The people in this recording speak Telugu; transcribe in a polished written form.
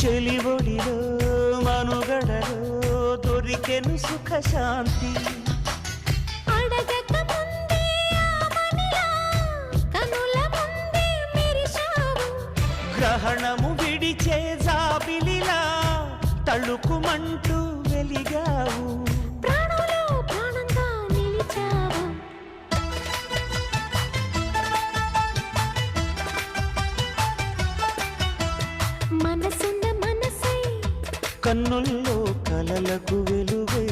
చెలివొడిలో మనుగడలో దొరికెను సుఖ శాంతి గ్రహణము విడిచే జాబిలిలా తళుకుమంటూ వెలిగావు ప్రాణంలో ప్రాణంగా నిలిచావు మనసున్న మనసై కన్నుల్లో కలలకు వెలుగై